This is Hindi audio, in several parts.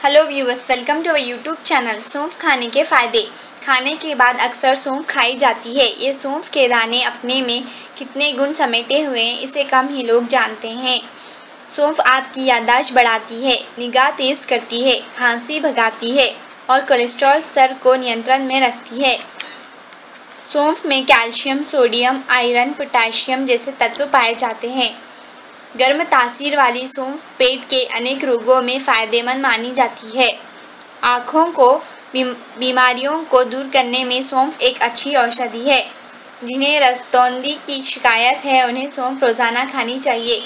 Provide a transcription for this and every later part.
Hello viewers, welcome to our YouTube channel. सौंफ खाने के फ़ायदे। खाने के बाद अक्सर सौंफ खाई जाती है। ये सौंफ के दाने अपने में कितने गुण समेटे हुए हैं, इसे कम ही लोग जानते हैं। सौंफ आपकी याददाश्त बढ़ाती है, निगाह तेज़ करती है, खांसी भगाती है और कोलेस्ट्रॉल स्तर को नियंत्रण में रखती है। सौंफ में कैल्शियम, सोडियम, आयरन, पोटेशियम जैसे तत्व पाए जाते हैं। गर्म तासीर वाली सौंफ पेट के अनेक रोगों में फ़ायदेमंद मानी जाती है। आँखों को बीमारियों को दूर करने में सौंफ एक अच्छी औषधि है। जिन्हें रसतौंधी की शिकायत है, उन्हें सौंफ रोज़ाना खानी चाहिए।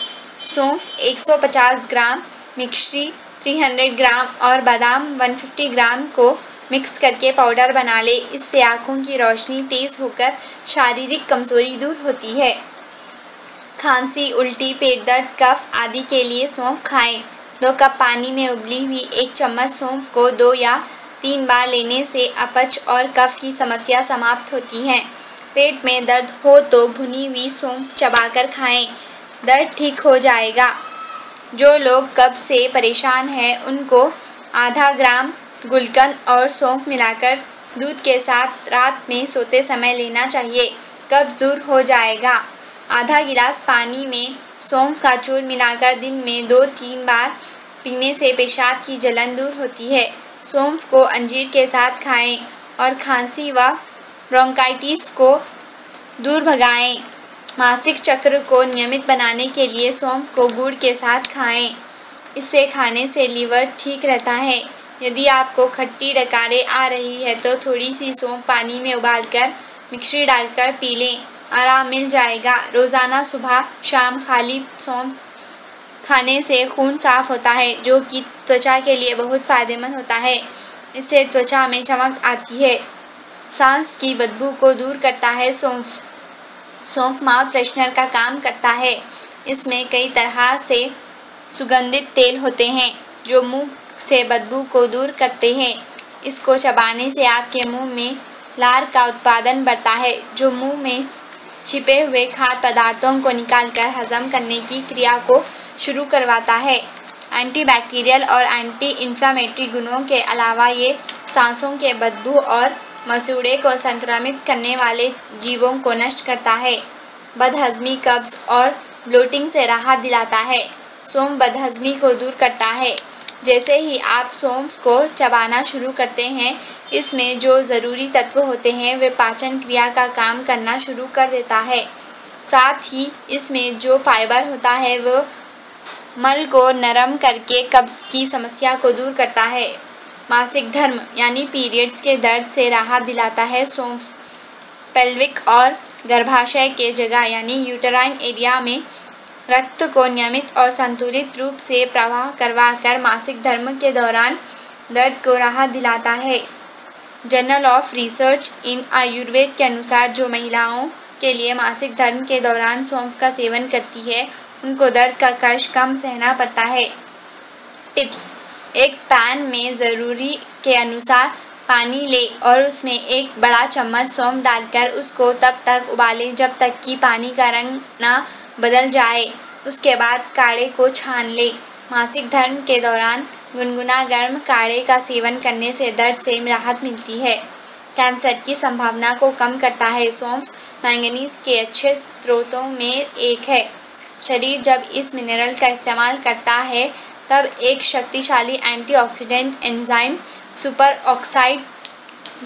सौंफ 150 ग्राम, मिश्री 300 ग्राम और बादाम 150 ग्राम को मिक्स करके पाउडर बना ले। इससे आँखों की रोशनी तेज़ होकर शारीरिक कमज़ोरी दूर होती है। खांसी, उल्टी, पेट दर्द, कफ आदि के लिए सौंफ खाएं। 2 कप पानी में उबली हुई 1 चम्मच सौंफ को 2 या 3 बार लेने से अपच और कफ की समस्या समाप्त होती है। पेट में दर्द हो तो भुनी हुई सौंफ चबाकर खाएं, दर्द ठीक हो जाएगा। जो लोग कब्ज से परेशान हैं, उनको आधा ग्राम गुलकंद और सौंफ मिलाकर दूध के साथ रात में सोते समय लेना चाहिए, कब्ज दूर हो जाएगा। आधा गिलास पानी में सौंफ का चूर्ण मिलाकर दिन में 2-3 बार पीने से पेशाब की जलन दूर होती है। सौंफ को अंजीर के साथ खाएं और खांसी व ब्रोंकाइटिस को दूर भगाएं। मासिक चक्र को नियमित बनाने के लिए सौंफ को गुड़ के साथ खाएं। इससे खाने से लीवर ठीक रहता है। यदि आपको खट्टी डकारें आ रही है तो थोड़ी सी सौंफ पानी में उबालकर मिश्री डालकर पी लें, आराम मिल जाएगा। रोज़ाना सुबह शाम खाली सौंफ खाने से खून साफ होता है, जो कि त्वचा के लिए बहुत फ़ायदेमंद होता है। इससे त्वचा में चमक आती है। सांस की बदबू को दूर करता है सौंफ माउथ फ्रेशनर का काम करता है। इसमें कई तरह से सुगंधित तेल होते हैं जो मुंह से बदबू को दूर करते हैं। इसको चबाने से आपके मुंह में लार का उत्पादन बढ़ता है, जो मुंह में छिपे हुए खाद्य पदार्थों को निकालकर हजम करने की क्रिया को शुरू करवाता है। एंटीबैक्टीरियल और एंटी इन्फ्लेमेटरी गुणों के अलावा ये सांसों के बदबू और मसूड़े को संक्रमित करने वाले जीवों को नष्ट करता है। बदहजमी, कब्ज और ब्लोटिंग से राहत दिलाता है। सौंफ बदहजमी को दूर करता है। जैसे ही आप सौंफ को चबाना शुरू करते हैं, इसमें जो ज़रूरी तत्व होते हैं वे पाचन क्रिया का काम करना शुरू कर देता है। साथ ही इसमें जो फाइबर होता है वो मल को नरम करके कब्ज़ की समस्या को दूर करता है। मासिक धर्म यानी पीरियड्स के दर्द से राहत दिलाता है सौंफ। पेल्विक और गर्भाशय के जगह यानी यूटेराइन एरिया में रक्त को नियमित और संतुलित रूप से प्रवाह करवाकर मासिक धर्म के दौरान दर्द को राहत दिलाता है। जर्नल ऑफ रिसर्च इन आयुर्वेद के अनुसार जो महिलाओं के लिए मासिक धर्म के दौरान सौंफ का सेवन करती है, उनको दर्द का कष्ट कम सहना पड़ता है। टिप्स: एक पैन में ज़रूरी के अनुसार पानी ले और उसमें 1 बड़ा चम्मच सौंफ डालकर उसको तब तक उबालें जब तक कि पानी का रंग ना बदल जाए। उसके बाद काढ़े को छान ले। मासिक धर्म के दौरान गुनगुना गर्म काढ़े का सेवन करने से दर्द से राहत मिलती है। कैंसर की संभावना को कम करता है। सौंफ मैंगनीज के अच्छे स्रोतों में एक है। शरीर जब इस मिनरल का इस्तेमाल करता है तब एक शक्तिशाली एंटीऑक्सीडेंट एंजाइम सुपर ऑक्साइड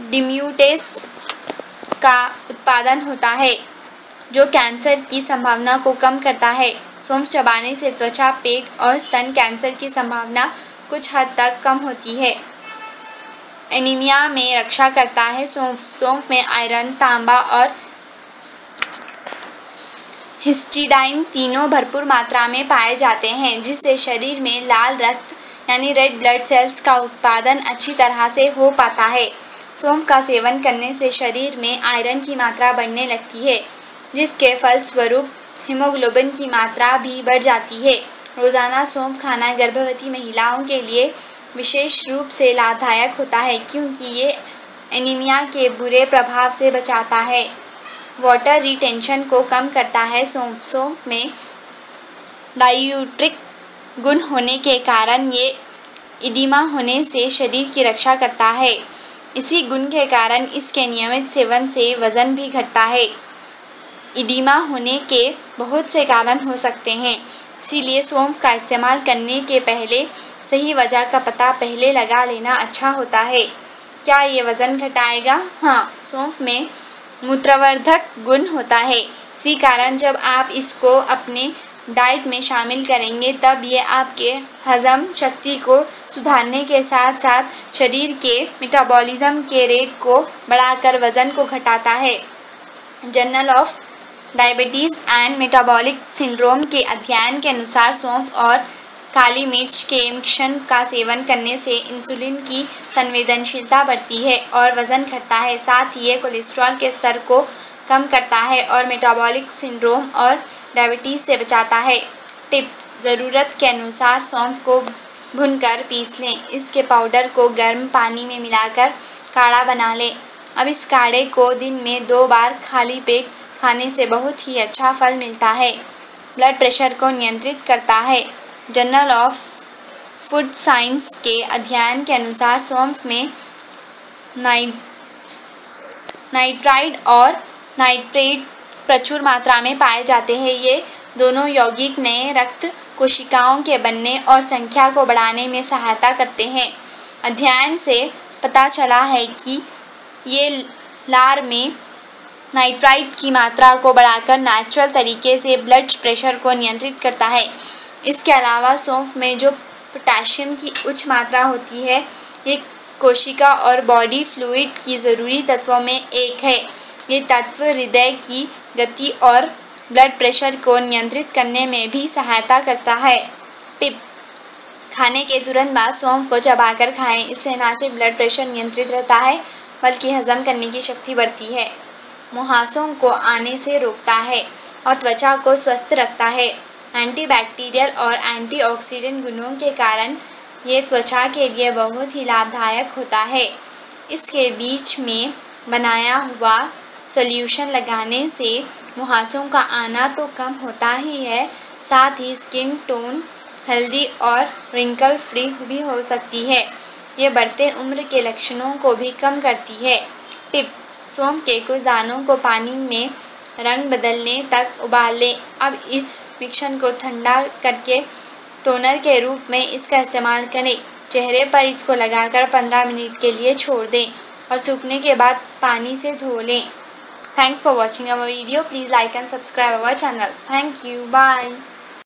डिम्यूटेस का उत्पादन होता है, जो कैंसर की संभावना को कम करता है। सौंफ चबाने से त्वचा, पेट और स्तन कैंसर की संभावना कुछ हद तक कम होती है। एनीमिया में रक्षा करता है सौंफ में आयरन, तांबा और हिस्टिडाइन तीनों भरपूर मात्रा में पाए जाते हैं, जिससे शरीर में लाल रक्त यानी रेड ब्लड सेल्स का उत्पादन अच्छी तरह से हो पाता है। सौंफ का सेवन करने से शरीर में आयरन की मात्रा बढ़ने लगती है, जिसके फलस्वरूप हीमोग्लोबिन की मात्रा भी बढ़ जाती है। रोज़ाना सौंफ खाना गर्भवती महिलाओं के लिए विशेष रूप से लाभदायक होता है, क्योंकि ये एनीमिया के बुरे प्रभाव से बचाता है। वाटर रिटेंशन को कम करता है। सौंफ में डायूट्रिक गुण होने के कारण ये इडिमा होने से शरीर की रक्षा करता है। इसी गुण के कारण इसके नियमित सेवन से वज़न भी घटता है। इडिमा होने के बहुत से कारण हो सकते हैं, इसीलिए सौंफ का इस्तेमाल करने के पहले सही वजह का पता पहले लगा लेना अच्छा होता है। क्या ये वज़न घटाएगा? हाँ, सौंफ में मूत्रवर्धक गुण होता है। इसी कारण जब आप इसको अपने डाइट में शामिल करेंगे तब ये आपके हजम शक्ति को सुधारने के साथ साथ शरीर के मेटाबॉलिज्म के रेट को बढ़ाकर वज़न को घटाता है। Journal of diabetes and metabolic syndrome के अध्ययन के अनुसार सौंफ और काली मिर्च के मिश्रण का सेवन करने से इंसुलिन की संवेदनशीलता बढ़ती है और वज़न घटता है। साथ ही ये कोलेस्ट्रॉल के स्तर को कम करता है और मेटाबॉलिक सिंड्रोम और डायबिटीज़ से बचाता है। टिप: ज़रूरत के अनुसार सौंफ को भूनकर पीस लें। इसके पाउडर को गर्म पानी में मिलाकर काढ़ा बना लें। अब इस काढ़े को दिन में 2 बार खाली पेट खाने से बहुत ही अच्छा फल मिलता है। ब्लड प्रेशर को नियंत्रित करता है। जर्नल ऑफ फूड साइंस के अध्ययन के अनुसार सौंफ में नाइट्राइड और नाइट्रेट प्रचुर मात्रा में पाए जाते हैं। ये दोनों यौगिक नए रक्त कोशिकाओं के बनने और संख्या को बढ़ाने में सहायता करते हैं। अध्ययन से पता चला है कि ये लार में नाइट्राइट की मात्रा को बढ़ाकर नेचुरल तरीके से ब्लड प्रेशर को नियंत्रित करता है। इसके अलावा सौंफ में जो पोटेशियम की उच्च मात्रा होती है, ये कोशिका और बॉडी फ्लूइड की ज़रूरी तत्वों में एक है। ये तत्व हृदय की गति और ब्लड प्रेशर को नियंत्रित करने में भी सहायता करता है। टिप: खाने के तुरंत बाद सौंफ को चबाकर खाएं। इससे न सिर्फ ब्लड प्रेशर नियंत्रित रहता है बल्कि हजम करने की शक्ति बढ़ती है, मुहासों को आने से रोकता है और त्वचा को स्वस्थ रखता है। एंटीबैक्टीरियल और एंटीऑक्सीडेंट गुणों के कारण ये त्वचा के लिए बहुत ही लाभदायक होता है। इसके बीच में बनाया हुआ सॉल्यूशन लगाने से मुहासों का आना तो कम होता ही है, साथ ही स्किन टोन हेल्दी और रिंकल फ्री भी हो सकती है। ये बढ़ते उम्र के लक्षणों को भी कम करती है। टिप: सौंफ के कुछ दानों को पानी में रंग बदलने तक उबाल लें। अब इस मिश्रण को ठंडा करके टोनर के रूप में इसका इस्तेमाल करें। चेहरे पर इसको लगाकर 15 मिनट के लिए छोड़ दें और सूखने के बाद पानी से धो लें। Thanks for watching our video. Please like and subscribe our channel. Thank you. Bye.